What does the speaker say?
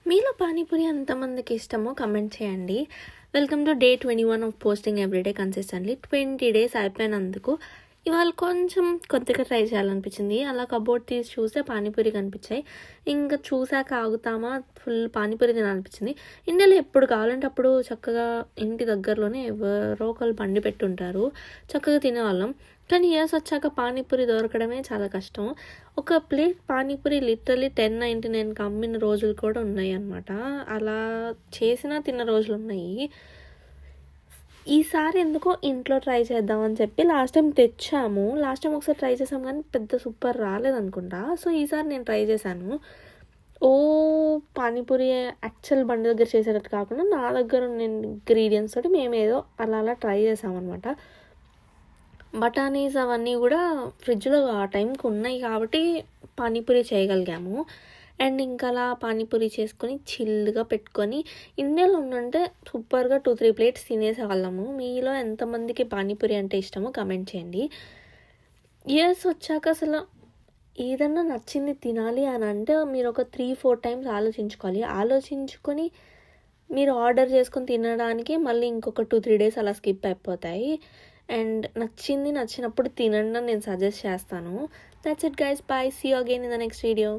మీలో పానీపూరి ఎంతమందికి ఇష్టమో కమెంట్ చేయండి. Welcome to day 21 of posting every day consistently. 20 days అయిపోయినందుకు ఇవాళ కొంచెం కొత్తగా ట్రై చేయాలనిపించింది. అలా కబోర్డ్ తీసి చూస్తే పానీపూరి కనిపించాయి. ఇంకా చూసాక ఆగుతామా, ఫుల్ పానీపూరి తినాలనిపించింది. ఇండియాలో ఎప్పుడు కావాలంటే అప్పుడు చక్కగా ఇంటి దగ్గరలోనే ఎవరో ఒకరు బండి పెట్టుంటారు, చక్కగా తినేవాళ్ళం. కానీ ఇయర్స్ వచ్చాక పానీపూరి దొరకడమే చాలా కష్టం. ఒక ప్లేట్ పానీపూరి లిటరలీ 10.99కి అమ్మిన రోజులు కూడా ఉన్నాయి అన్నమాట. అలా చేసినా తిన్న రోజులు ఉన్నాయి. ఈసారి ఎందుకో ఇంట్లో ట్రై చేద్దామని చెప్పి లాస్ట్ టైం తెచ్చాము. లాస్ట్ టైం ఒకసారి ట్రై చేసాం కానీ పెద్ద సూపర్ రాలేదనుకుంటా. సో ఈసారి నేను ట్రై చేశాను. పానీపూరి యాక్చువల్ బండి దగ్గర చేసేటట్టు కాకుండా నా దగ్గర ఉన్న ఇంగ్రీడియంట్స్ తోటి మేము ఏదో అలా ట్రై చేసామన్నమాట. బఠానీస్ అవన్నీ కూడా ఫ్రిడ్జ్లో ఆ టైంకి ఉన్నాయి కాబట్టి పానీపూరి చేయగలిగాము. అండ్ ఇంకా అలా పానీపూరి చేసుకొని చిల్లుగా పెట్టుకొని ఇండియాలో ఉండుంటే సూపర్గా 2-3 ప్లేట్స్ తినేసేవాళ్ళము. మీలో ఎంతమందికి పానీపూరి అంటే ఇష్టమో కమెంట్ చేయండి. ఇయర్స్ వచ్చాక అసలు ఏదన్నా నచ్చింది తినాలి అని అంటే మీరు ఒక 3-4 టైమ్స్ ఆలోచించుకొని మీరు ఆర్డర్ చేసుకొని తినడానికి మళ్ళీ ఇంకొక 2-3 డేస్ అలా స్కిప్ అయిపోతాయి. అండ్ నచ్చినప్పుడు తినండి అని నేను సజెస్ట్ చేస్తాను. That's it guys, bye, see you again in the next video.